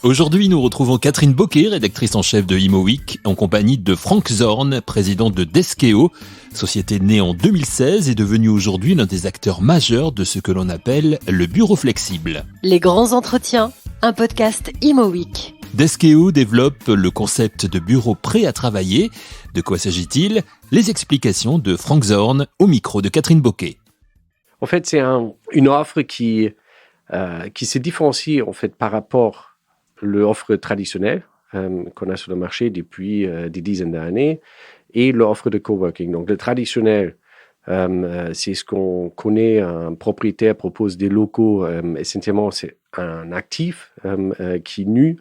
Aujourd'hui, nous retrouvons Catherine Bocquet, rédactrice en chef de ImoWeek, en compagnie de Frank Zorn, président de Deskeo, société née en 2016 et devenue aujourd'hui l'un des acteurs majeurs de ce que l'on appelle le bureau flexible. Les grands entretiens, un podcast ImoWeek. Deskeo développe le concept de bureau prêt à travailler. De quoi s'agit-il ? Les explications de Frank Zorn au micro de Catherine Bocquet. En fait, c'est une offre qui se différencie en fait par rapport l'offre traditionnelle qu'on a sur le marché depuis des dizaines d'années et l'offre de coworking. Donc, le traditionnel, c'est ce qu'on connaît, un propriétaire propose des locaux, essentiellement, c'est un actif qui est nu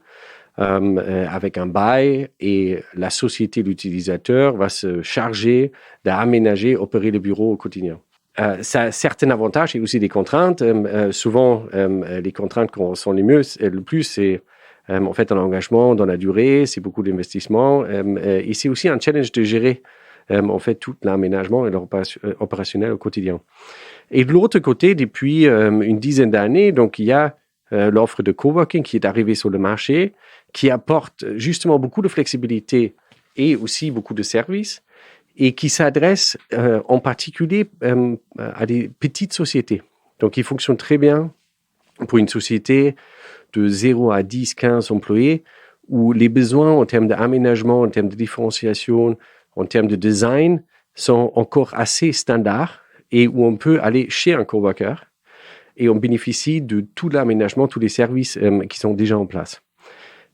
avec un bail et la société, l'utilisateur, va se charger d'aménager, opérer le bureau au quotidien. Ça a certains avantages et aussi des contraintes. Souvent, les contraintes qui sont le plus, c'est en fait un engagement dans la durée, c'est beaucoup d'investissement et c'est aussi un challenge de gérer en fait tout l'aménagement et l'opérationnel au quotidien. Et de l'autre côté, depuis une dizaine d'années, donc il y a l'offre de coworking qui est arrivée sur le marché, qui apporte justement beaucoup de flexibilité et aussi beaucoup de services et qui s'adresse en particulier à des petites sociétés. Donc il fonctionne très bien pour une société de 0 à 10, 15 employés, où les besoins en termes d'aménagement, en termes de différenciation, en termes de design, sont encore assez standards et où on peut aller chez un coworker et on bénéficie de tout l'aménagement, tous les services qui sont déjà en place.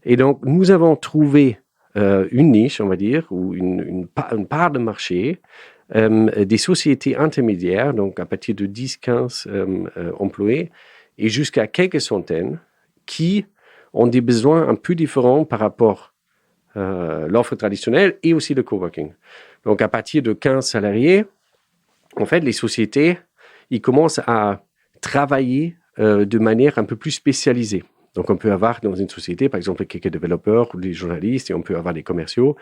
Et donc, nous avons trouvé une niche, on va dire, ou une part de marché, des sociétés intermédiaires, donc à partir de 10, 15 employés, et jusqu'à quelques centaines, qui ont des besoins un peu différents par rapport à l'offre traditionnelle et aussi le coworking. Donc, à partir de 15 salariés, en fait, les sociétés, ils commencent à travailler de manière un peu plus spécialisée. Donc, on peut avoir dans une société, par exemple, quelques développeurs ou des journalistes, et on peut avoir des commerciaux.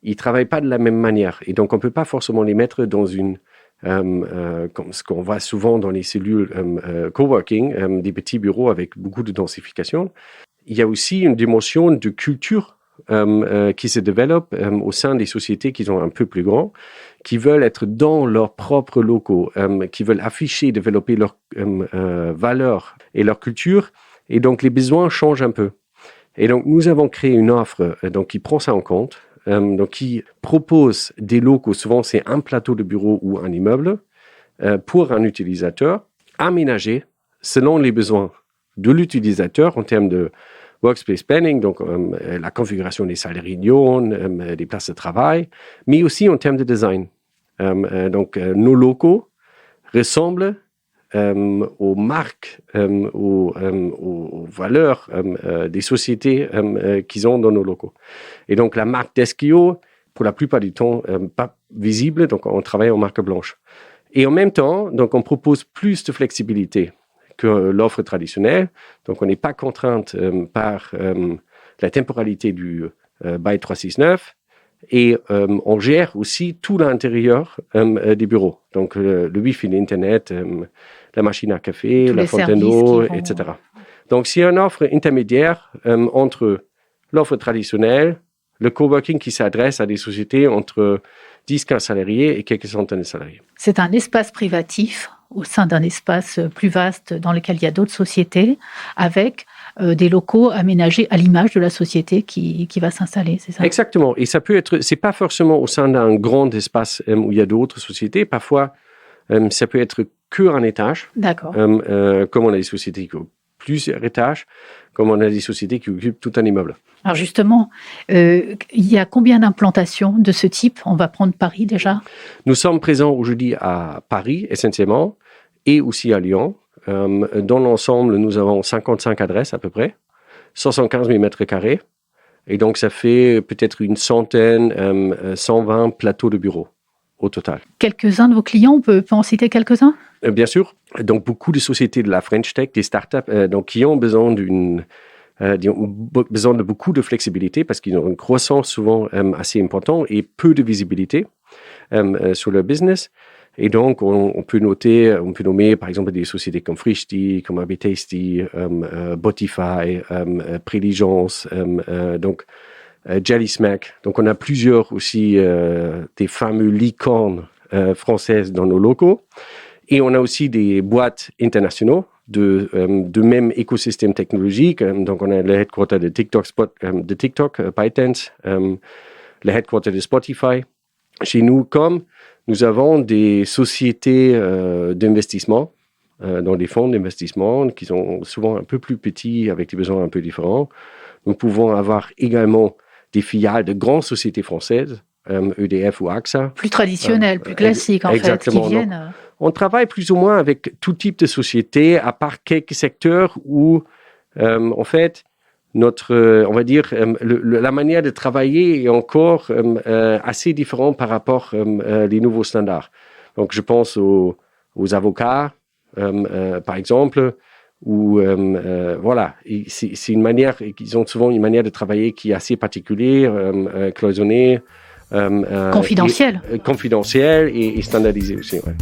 Ils ne travaillent pas de la même manière. Et donc, on ne peut pas forcément les mettre dans une comme ce qu'on voit souvent dans les cellules coworking, des petits bureaux avec beaucoup de densification. Il y a aussi une dimension de culture qui se développe au sein des sociétés qui sont un peu plus grands, qui veulent être dans leurs propres locaux, qui veulent afficher, développer leurs valeurs et leur culture. Et donc, les besoins changent un peu. Et donc, nous avons créé une offre qui prend ça en compte. Donc, qui propose des locaux, souvent c'est un plateau de bureau ou un immeuble, pour un utilisateur, aménagé selon les besoins de l'utilisateur en termes de workspace planning, donc la configuration des salles de réunion, des places de travail, mais aussi en termes de design. Donc, nos locaux ressemblent aux marques, aux valeurs des sociétés qu'ils ont dans nos locaux. Et donc, la marque Deskeo, pour la plupart du temps, pas visible, donc on travaille en marque blanche. Et en même temps, donc on propose plus de flexibilité que l'offre traditionnelle. Donc, on n'est pas contrainte par la temporalité du bail 369. Et on gère aussi tout l'intérieur des bureaux. Donc, le Wi-Fi, l'Internet, la machine à café, tous la fontaine d'eau, etc. Donc, c'est une offre intermédiaire entre l'offre traditionnelle, le coworking qui s'adresse à des sociétés entre 10-15 salariés et quelques centaines de salariés. C'est un espace privatif au sein d'un espace plus vaste dans lequel il y a d'autres sociétés, avec des locaux aménagés à l'image de la société qui va s'installer, c'est ça ? Exactement. Et ça peut être, c'est pas forcément au sein d'un grand espace où il y a d'autres sociétés. Parfois, ça peut être qu'un étage. D'accord. Comme on a des sociétés qui ont plusieurs étages, comme on a des sociétés qui occupent tout un immeuble. Alors justement, il y a combien d'implantations de ce type ? On va prendre Paris déjà. Nous sommes présents aujourd'hui à Paris, essentiellement, et aussi à Lyon. Dans l'ensemble, nous avons 55 adresses à peu près, 75 000 mètres carrés. Et donc, ça fait peut-être une centaine, 120 plateaux de bureaux au total. Quelques-uns de vos clients, on peut en citer quelques-uns ? Bien sûr. Donc, beaucoup de sociétés de la French Tech, des startups, qui ont besoin besoin de beaucoup de flexibilité parce qu'ils ont une croissance souvent assez importante et peu de visibilité sur leur business. Et donc, on peut nommer par exemple des sociétés comme Frischti, comme AB Tasty, Botify, Préligence, donc Jelly Smack. Donc, on a plusieurs aussi des fameux licornes françaises dans nos locaux. Et on a aussi des boîtes internationaux de même écosystème technologique. Donc, on a le headquarter de TikTok, ByteDance, le headquarter de Spotify. Chez nous, comme nous avons des sociétés d'investissement, dans des fonds d'investissement qui sont souvent un peu plus petits, avec des besoins un peu différents. Nous pouvons avoir également des filiales de grandes sociétés françaises, EDF ou AXA. Plus traditionnelles, plus classiques en fait, qui viennent... Donc, on travaille plus ou moins avec tout type de société, à part quelques secteurs où, en fait, on va dire, la manière de travailler est encore assez différente par rapport aux nouveaux standards. Donc, je pense aux avocats, par exemple, où, voilà, c'est une manière, ils ont souvent une manière de travailler qui est assez particulière, cloisonnée, confidentielle et standardisée aussi, ouais.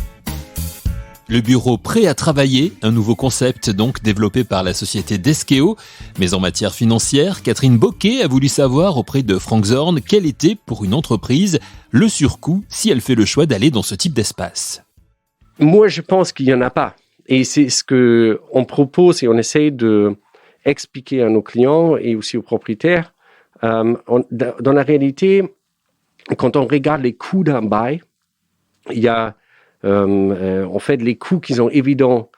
Le bureau prêt à travailler, un nouveau concept donc développé par la société Deskeo. Mais en matière financière, Catherine Boquet a voulu savoir auprès de Frank Zorn quel était, pour une entreprise, le surcoût si elle fait le choix d'aller dans ce type d'espace. Moi, je pense qu'il n'y en a pas. Et c'est ce qu'on propose et on essaye d'expliquer à nos clients et aussi aux propriétaires. Dans la réalité, quand on regarde les coûts d'un bail, il y a en fait les coûts qui sont évidents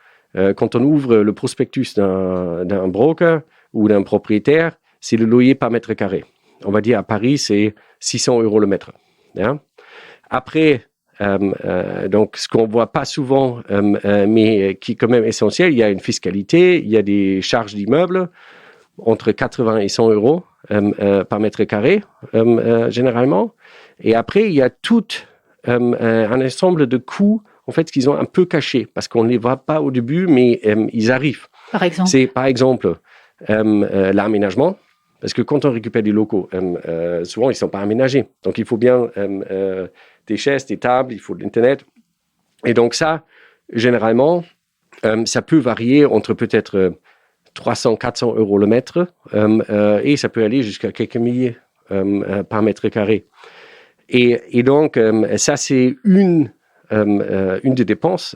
quand on ouvre le prospectus d'un broker ou d'un propriétaire, c'est le loyer par mètre carré. On va dire à Paris, c'est 600 € le mètre. Hein? Après, donc ce qu'on voit pas souvent, mais qui est quand même essentiel, il y a une fiscalité, il y a des charges d'immeuble entre 80 et 100 € par mètre carré, généralement. Et après, il y a tout un ensemble de coûts, en fait, qu'ils ont un peu cachés, parce qu'on ne les voit pas au début, mais ils arrivent. Par exemple? C'est, par exemple, l'aménagement, parce que quand on récupère des locaux, souvent, ils ne sont pas aménagés. Donc, il faut bien des chaises, des tables, il faut de l'Internet. Et donc, ça, généralement, ça peut varier entre peut-être 300, 400 € le mètre, et ça peut aller jusqu'à quelques milliers par mètre carré. Et donc, ça, c'est une des dépenses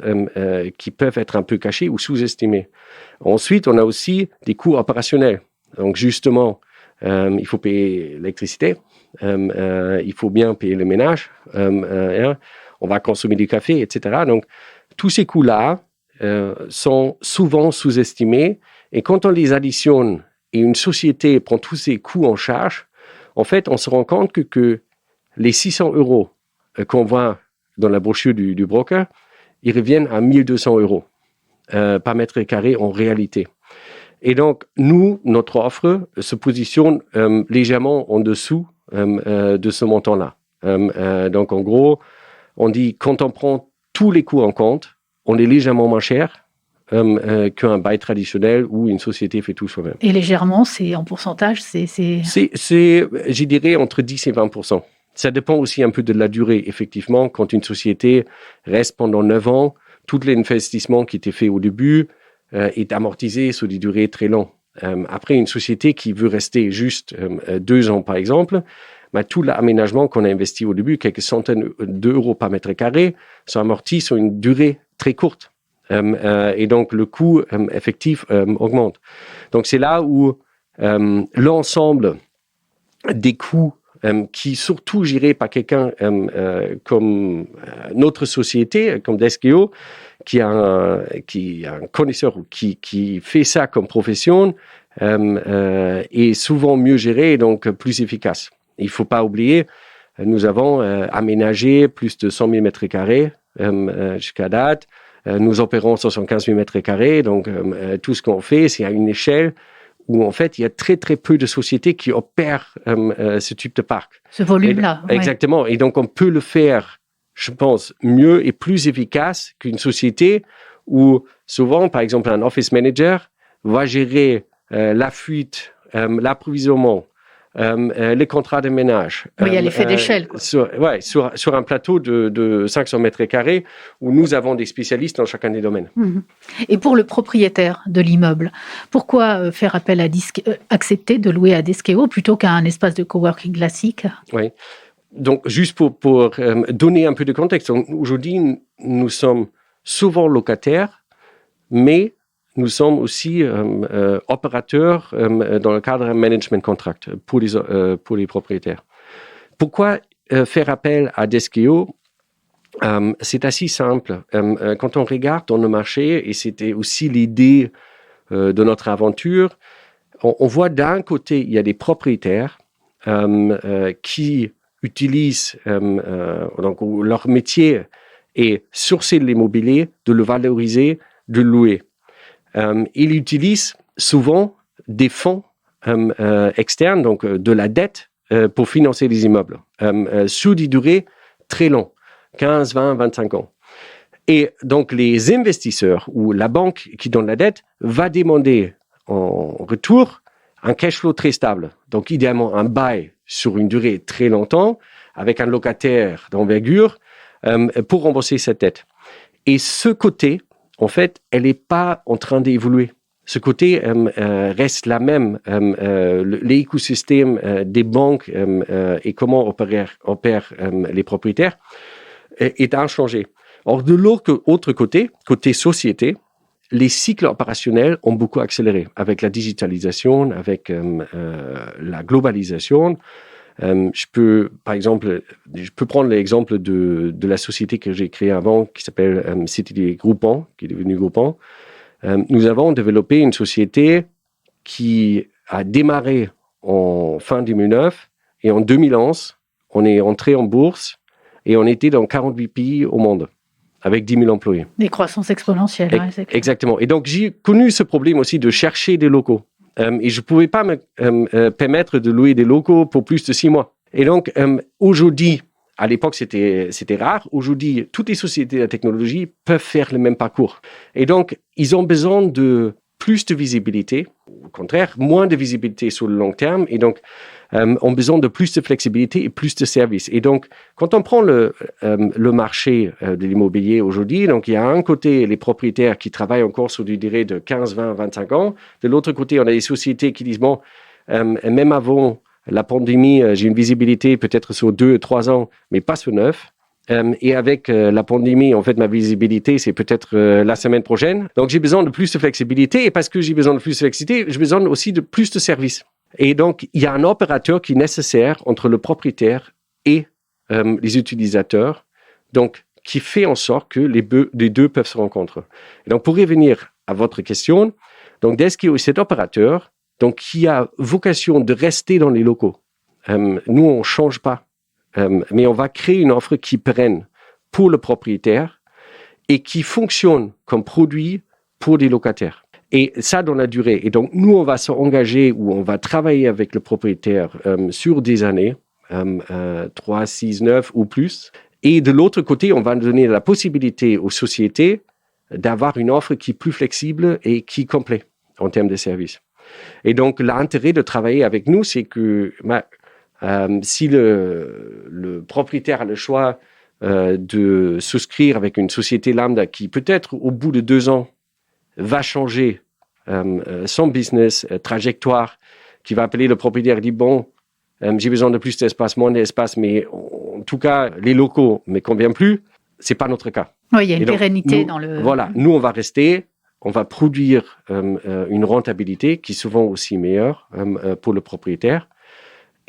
qui peuvent être un peu cachées ou sous-estimées. Ensuite, on a aussi des coûts opérationnels. Donc, justement, il faut payer l'électricité, il faut bien payer le ménage, on va consommer du café, etc. Donc, tous ces coûts-là sont souvent sous-estimés. Et quand on les additionne et une société prend tous ces coûts en charge, en fait, on se rend compte que les 600 € qu'on voit dans la brochure du broker, ils reviennent à 1200 € par mètre carré en réalité. Et donc, nous, notre offre se positionne légèrement en dessous de ce montant-là. Donc, en gros, on dit, quand on prend tous les coûts en compte, on est légèrement moins cher qu'un bail traditionnel où une société fait tout soi-même. Et légèrement, c'est en pourcentage, c'est, je dirais, entre 10 et 20%. Ça dépend aussi un peu de la durée. Effectivement, quand une société reste pendant 9 ans, tout l'investissement qui était fait au début est amortisé sur des durées très longues. Après, une société qui veut rester juste 2 ans, par exemple, tout l'aménagement qu'on a investi au début, quelques centaines d'euros par mètre carré, sont amortis sur une durée très courte. Et donc, le coût effectif augmente. Donc, c'est là où l'ensemble des coûts qui surtout géré par quelqu'un comme notre société, comme Deskeo, qui est un connaisseur ou qui fait ça comme profession, est souvent mieux géré et donc plus efficace. Il ne faut pas oublier, nous avons aménagé plus de 100 000 mètres carrés jusqu'à date. Nous opérons 75 000 mètres carrés, donc tout ce qu'on fait, c'est à une échelle où en fait, il y a très, très peu de sociétés qui opèrent ce type de parc. Ce volume-là. Exactement. Ouais. Et donc, on peut le faire, je pense, mieux et plus efficace qu'une société où souvent, par exemple, un office manager va gérer la fuite, l'approvisionnement, les contrats de ménage. Oui, il y a l'effet d'échelle. Sur un plateau de 500 mètres carrés où nous avons des spécialistes dans chacun des domaines. Et pour le propriétaire de l'immeuble, pourquoi faire appel à accepter de louer à Deskeo plutôt qu'à un espace de coworking classique? Oui. Donc, juste pour donner un peu de contexte, aujourd'hui, nous sommes souvent locataires, mais nous sommes aussi opérateurs dans le cadre d'un management contract pour les propriétaires. Pourquoi faire appel à Deskeo? C'est assez simple. Quand on regarde dans le marché, et c'était aussi l'idée de notre aventure, on voit d'un côté, il y a des propriétaires qui utilisent, donc leur métier est sourcer de l'immobilier, de le valoriser, de le louer. Ils utilisent souvent des fonds externes, donc de la dette, pour financer les immeubles, sur des durées très longues, 15, 20, 25 ans. Et donc, les investisseurs ou la banque qui donne la dette va demander en retour un cash flow très stable. Donc, idéalement, un bail sur une durée très longtemps, avec un locataire d'envergure, pour rembourser cette dette. Et ce côté, en fait, elle n'est pas en train d'évoluer. Ce côté reste la même. L'écosystème des banques et comment opèrent les propriétaires est inchangé. Or, de l'autre côté société, les cycles opérationnels ont beaucoup accéléré avec la digitalisation, avec la globalisation. Je peux prendre l'exemple de la société que j'ai créée avant, qui s'appelle City Groupon, qui est devenue Groupon. Nous avons développé une société qui a démarré en fin 2009 et en 2011, on est entré en bourse et on était dans 48 pays au monde avec 10 000 employés. Des croissances exponentielles. C'est clair. Exactement. Et donc, j'ai connu ce problème aussi de chercher des locaux. Et je ne pouvais pas me permettre de louer des locaux pour plus de 6 mois. Et donc, aujourd'hui, à l'époque, c'était rare. Aujourd'hui, toutes les sociétés de la technologie peuvent faire le même parcours. Et donc, ils ont besoin de plus de visibilité. Au contraire, moins de visibilité sur le long terme. Et donc, ont besoin de plus de flexibilité et plus de services. Et donc, quand on prend le marché de l'immobilier aujourd'hui, donc il y a un côté les propriétaires qui travaillent encore sur des durées de 15, 20, 25 ans. De l'autre côté, on a des sociétés qui disent, bon, même avant la pandémie, j'ai une visibilité peut-être sur 2, 3 ans, mais pas sur 9. Et avec la pandémie, en fait, ma visibilité, c'est peut-être la semaine prochaine. Donc, j'ai besoin de plus de flexibilité. Et parce que j'ai besoin de plus de flexibilité, j'ai besoin aussi de plus de services. Et donc, il y a un opérateur qui est nécessaire entre le propriétaire et les utilisateurs, donc qui fait en sorte que les deux peuvent se rencontrer. Et donc, pour revenir à votre question, donc Deskeo est cet opérateur donc, qui a vocation de rester dans les locaux. Nous, on ne change pas, mais on va créer une offre qui est pérenne pour le propriétaire et qui fonctionne comme produit pour les locataires. Et ça dans la durée. Et donc, nous, on va s'engager ou on va travailler avec le propriétaire sur des années, 3, 6, 9 ou plus. Et de l'autre côté, on va donner la possibilité aux sociétés d'avoir une offre qui est plus flexible et qui est complète en termes de services. Et donc, l'intérêt de travailler avec nous, c'est que si le propriétaire a le choix de souscrire avec une société lambda qui peut-être au bout de 2 ans va changer son business, trajectoire, qui va appeler le propriétaire et dire, bon, j'ai besoin de plus d'espace, moins d'espace, mais en tout cas, les locaux ne me conviennent plus, ce n'est pas notre cas. Oui, il y a une pérennité dans le... Voilà, nous, on va rester, on va produire une rentabilité qui est souvent aussi meilleure pour le propriétaire,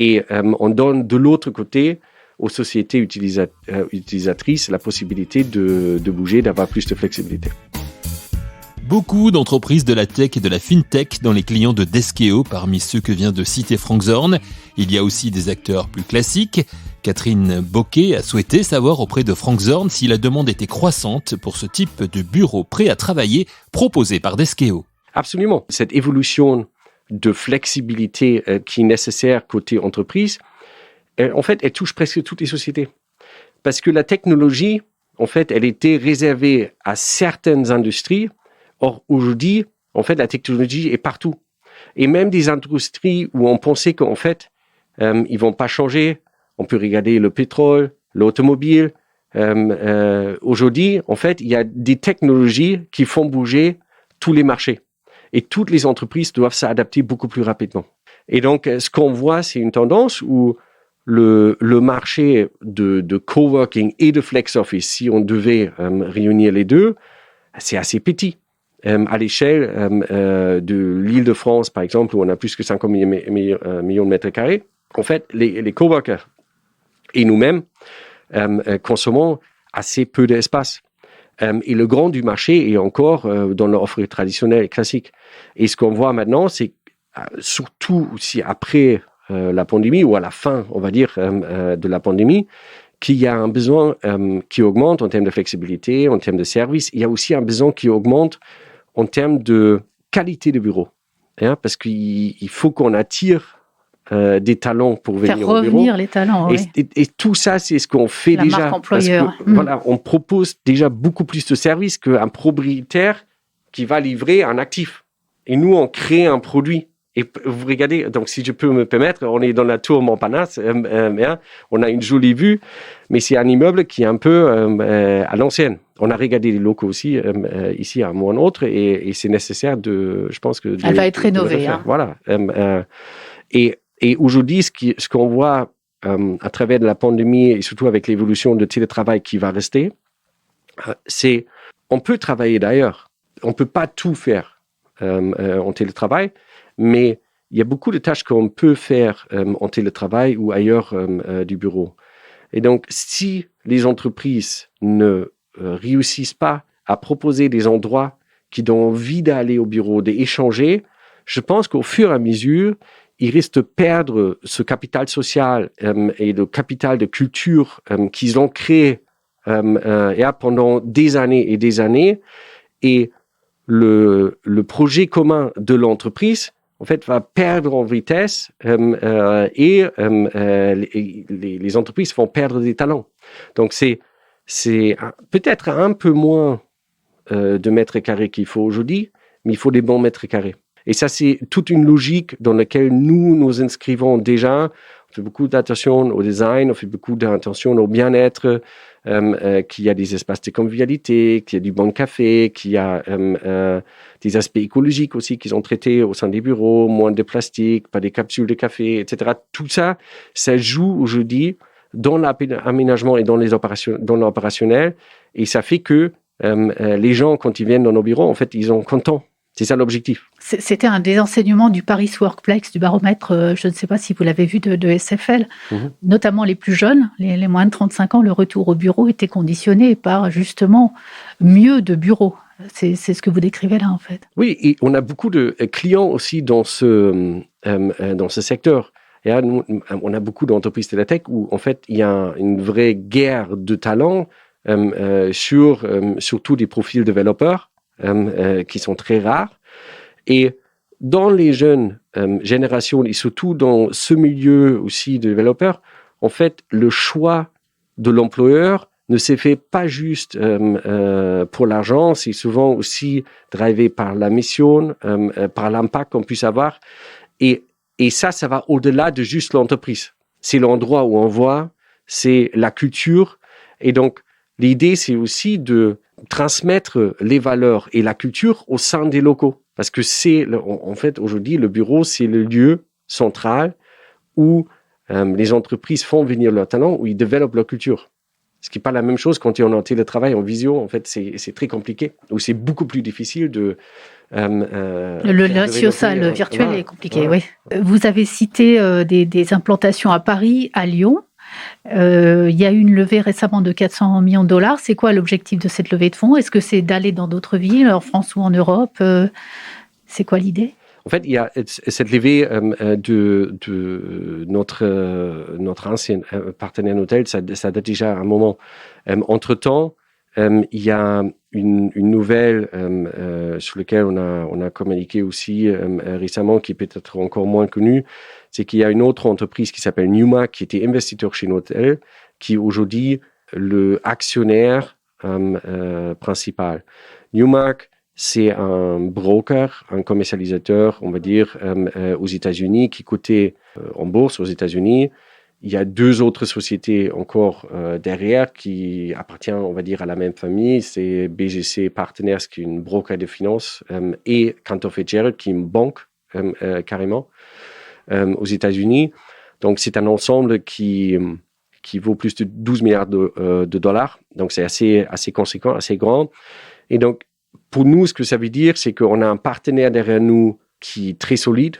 et on donne de l'autre côté aux sociétés utilisatrices la possibilité de bouger, d'avoir plus de flexibilité. Beaucoup d'entreprises de la tech et de la fintech dans les clients de Deskeo, parmi ceux que vient de citer Frank Zorn. Il y a aussi des acteurs plus classiques. Catherine Bocquet a souhaité savoir auprès de Frank Zorn si la demande était croissante pour ce type de bureau prêt à travailler proposé par Deskeo. Absolument. Cette évolution de flexibilité qui est nécessaire côté entreprise, en fait, elle touche presque toutes les sociétés. Parce que la technologie, en fait, elle était réservée à certaines industries. Or, aujourd'hui, en fait, la technologie est partout. Et même des industries où on pensait qu'en fait, ils vont pas changer. On peut regarder le pétrole, l'automobile. Aujourd'hui, en fait, il y a des technologies qui font bouger tous les marchés. Et toutes les entreprises doivent s'adapter beaucoup plus rapidement. Et donc, ce qu'on voit, c'est une tendance où le marché de coworking et de flex office, si on devait réunir les deux, c'est assez petit. À l'échelle de l'Île-de-France, par exemple, où on a plus que 50 millions de mètres carrés, en fait, les coworkers et nous-mêmes consommons assez peu d'espace. Et le grand du marché est encore dans l'offre traditionnelle et classique. Et ce qu'on voit maintenant, c'est surtout aussi après la pandémie, ou à la fin, on va dire, de la pandémie, qu'il y a un besoin qui augmente en termes de flexibilité, en termes de services. Il y a aussi un besoin qui augmente en termes de qualité de bureau. Parce qu'il faut qu'on attire des talents pour venir au bureau. Faire revenir les talents, oui. Et tout ça, c'est ce qu'on fait déjà. La marque employeur. Parce que, voilà, on propose déjà beaucoup plus de services qu'un propriétaire qui va livrer un actif. Et nous, on crée un produit. Et vous regardez, donc si je peux me permettre, on est dans la tour Montparnasse, on a une jolie vue, mais c'est un immeuble qui est un peu à l'ancienne. On a regardé les locaux aussi, ici à un moment ou un autre, et c'est nécessaire je pense que... Elle va être rénovée. Voilà. Et aujourd'hui, ce qu'on voit à travers de la pandémie, et surtout avec l'évolution de télétravail qui va rester, c'est on peut travailler d'ailleurs. On ne peut pas tout faire en télétravail, mais il y a beaucoup de tâches qu'on peut faire en télétravail ou ailleurs du bureau. Et donc, si les entreprises ne réussissent pas à proposer des endroits qui donnent envie d'aller au bureau, d'échanger, je pense qu'au fur et à mesure, ils risquent de perdre ce capital social et le capital de culture qu'ils ont créé pendant des années et des années. Et le projet commun de l'entreprise, en fait, va perdre en vitesse et les entreprises vont perdre des talents. Donc, c'est peut-être un peu moins de mètres carrés qu'il faut aujourd'hui, mais il faut des bons mètres carrés. Et ça, c'est toute une logique dans laquelle nous inscrivons déjà. On fait beaucoup d'attention au design, on fait beaucoup d'attention au bien-être, qu'il y a des espaces de convivialité, qu'il y a du bon café, qu'il y a des aspects écologiques aussi qu'ils ont traités au sein des bureaux, moins de plastique, pas des capsules de café, etc. Tout ça, ça joue aujourd'hui dans l'aménagement et dans l'opérationnel. Et ça fait que les gens, quand ils viennent dans nos bureaux, en fait, ils sont contents. C'est ça l'objectif. C'était un des enseignements du Paris Workplace, du baromètre, je ne sais pas si vous l'avez vu, de SFL. Notamment les plus jeunes, les moins de 35 ans, le retour au bureau était conditionné par justement mieux de bureaux. C'est ce que vous décrivez là, en fait. Oui, et on a beaucoup de clients aussi dans ce secteur. Et là, nous, on a beaucoup d'entreprises de la tech où, en fait, il y a une vraie guerre de talents surtout des profils développeurs. Qui sont très rares. Et dans les jeunes générations, et surtout dans ce milieu aussi de développeurs, en fait, le choix de l'employeur ne s'est fait pas juste pour l'argent, c'est souvent aussi drivé par la mission, par l'impact qu'on puisse avoir. Et ça va au-delà de juste l'entreprise. C'est l'endroit où on voit, c'est la culture. Et donc, l'idée, c'est aussi de transmettre les valeurs et la culture au sein des locaux. Parce que en fait, aujourd'hui, le bureau, c'est le lieu central où les entreprises font venir leurs talents, où ils développent leur culture. Ce qui n'est pas la même chose quand on est en télétravail, en visio. En fait, c'est très compliqué. Ou c'est beaucoup plus difficile de... le social virtuel est compliqué, oui. Vous avez cité des implantations à Paris, à Lyon. Il y a eu une levée récemment de 400 millions de dollars. C'est quoi l'objectif de cette levée de fonds? Est-ce que c'est d'aller dans d'autres villes, en France ou en Europe? C'est quoi l'idée? En fait, il y a cette levée de notre ancien partenaire Knotel, ça date déjà un moment. Entre-temps, il y a une nouvelle sur laquelle on a communiqué aussi récemment, qui est peut-être encore moins connue. C'est qu'il y a une autre entreprise qui s'appelle Newmark, qui était investisseur chez Knotel, qui est aujourd'hui le actionnaire principal. Newmark, c'est un broker, un commercialisateur, on va dire, aux États-Unis qui cotait en bourse aux États-Unis. Il y a 2 autres sociétés encore derrière qui appartiennent, on va dire, à la même famille. C'est BGC Partners, qui est une broker de finances, et Cantor Fitzgerald, qui est une banque, carrément, aux États-Unis. Donc, c'est un ensemble qui vaut plus de 12 milliards de dollars. Donc, c'est assez conséquent, assez grand. Et donc, pour nous, ce que ça veut dire, c'est qu'on a un partenaire derrière nous qui est très solide.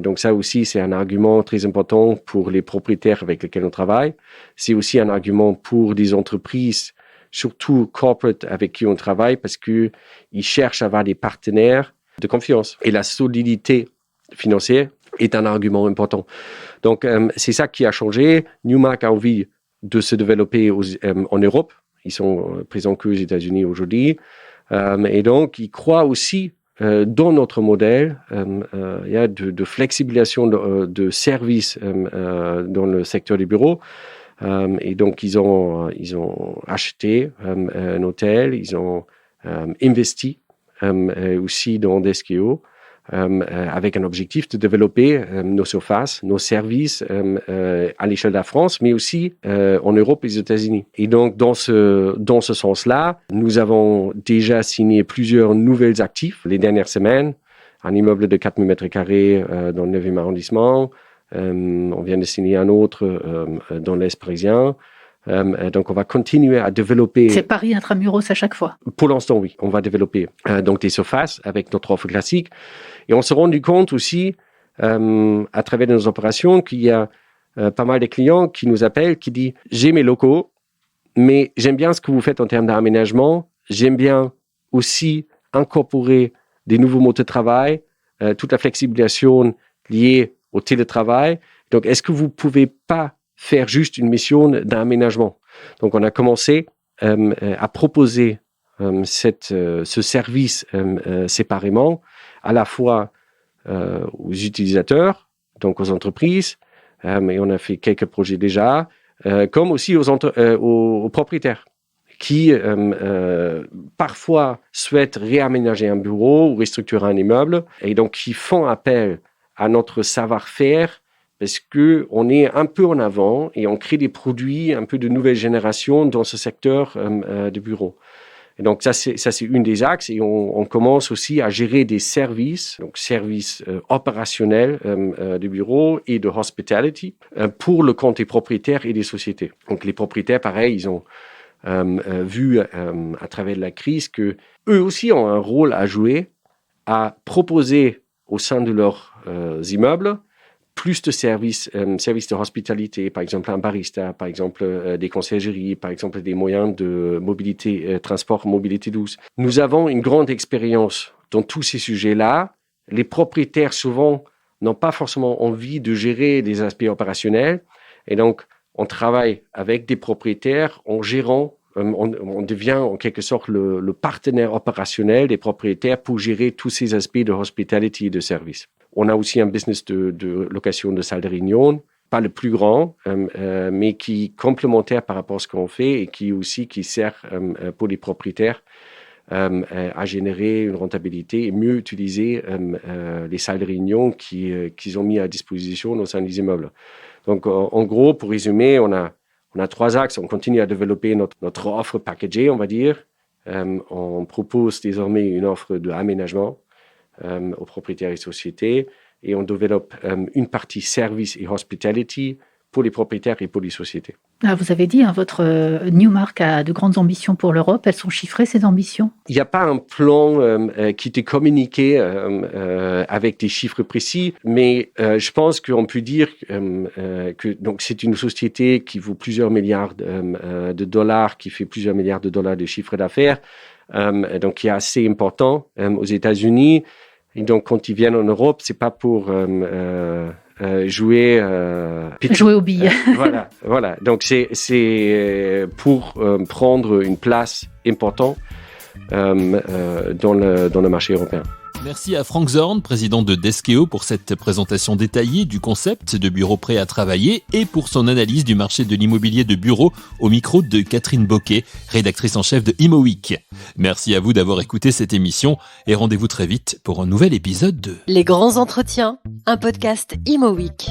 Donc ça aussi, c'est un argument très important pour les propriétaires avec lesquels on travaille. C'est aussi un argument pour des entreprises, surtout corporate, avec qui on travaille, parce qu'ils cherchent à avoir des partenaires de confiance. Et la solidité financière est un argument important. Donc c'est ça qui a changé. Newmark a envie de se développer en Europe. Ils sont présents qu'aux États-Unis aujourd'hui. Et donc, ils croient aussi dans notre modèle, il y a de flexibilisation de services dans le secteur des bureaux. Et donc, ils ont acheté un hôtel, ils ont investi aussi dans Deskeo, avec un objectif de développer nos surfaces, nos services à l'échelle de la France, mais aussi en Europe et aux États-Unis. Et donc, dans ce sens-là, nous avons déjà signé plusieurs nouvelles actifs les dernières semaines. Un immeuble de 4 000 m² dans le 9e arrondissement. On vient de signer un autre dans l'Est parisien. Donc, on va continuer à développer... C'est Paris intramuros à chaque fois. Pour l'instant, oui. On va développer donc des surfaces avec notre offre classique. Et on s'est rendu compte aussi, à travers nos opérations, qu'il y a pas mal de clients qui nous appellent, qui disent « J'ai mes locaux, mais j'aime bien ce que vous faites en termes d'aménagement. J'aime bien aussi incorporer des nouveaux modes de travail, toute la flexibilisation liée au télétravail. Donc, est-ce que vous ne pouvez pas faire juste une mission d'aménagement ?» Donc, on a commencé à proposer ce service séparément, à la fois aux utilisateurs, donc aux entreprises, et on a fait quelques projets déjà, comme aussi aux propriétaires qui parfois souhaitent réaménager un bureau ou restructurer un immeuble, et donc qui font appel à notre savoir-faire parce qu'on est un peu en avant et on crée des produits un peu de nouvelle génération dans ce secteur de bureau. Et donc ça c'est une des axes, et on commence aussi à gérer des services, donc services opérationnels de bureau et de hospitality pour le compte des propriétaires et des sociétés. Donc les propriétaires, pareil, ils ont vu à travers la crise que eux aussi ont un rôle à jouer, à proposer au sein de leurs immeubles plus de services de hospitalité, par exemple un barista, par exemple des conciergeries, par exemple des moyens de mobilité, transport, mobilité douce. Nous avons une grande expérience dans tous ces sujets-là. Les propriétaires, souvent, n'ont pas forcément envie de gérer des aspects opérationnels. Et donc, on travaille avec des propriétaires en gérant, on devient en quelque sorte le partenaire opérationnel des propriétaires pour gérer tous ces aspects de hospitality et de service. On a aussi un business de location de salles de réunion, pas le plus grand, mais qui est complémentaire par rapport à ce qu'on fait et qui sert pour les propriétaires à générer une rentabilité et mieux utiliser les salles de réunion qu'ils ont mis à disposition au sein des immeubles. Donc, en gros, pour résumer, on a 3 axes. On continue à développer notre offre packagée, on va dire. On propose désormais une offre d'aménagement aux propriétaires et sociétés, et on développe une partie service et hospitality pour les propriétaires et pour les sociétés. Ah, vous avez dit, votre Newmark a de grandes ambitions pour l'Europe. Elles sont chiffrées, ces ambitions? Il n'y a pas un plan qui était communiqué avec des chiffres précis, mais je pense qu'on peut dire que donc, c'est une société qui vaut plusieurs milliards de dollars, qui fait plusieurs milliards de dollars de chiffre d'affaires, donc qui est assez important aux États-Unis. Et donc, quand ils viennent en Europe, c'est pas pour jouer aux billes. Voilà. Donc, c'est pour prendre une place importante dans le marché européen. Merci à Frank Zorn, président de Deskeo, pour cette présentation détaillée du concept de bureau prêt à travailler et pour son analyse du marché de l'immobilier de bureau au micro de Catherine Bocquet, rédactrice en chef de Imo Week. Merci à vous d'avoir écouté cette émission et rendez-vous très vite pour un nouvel épisode de Les grands entretiens, un podcast Imo Week.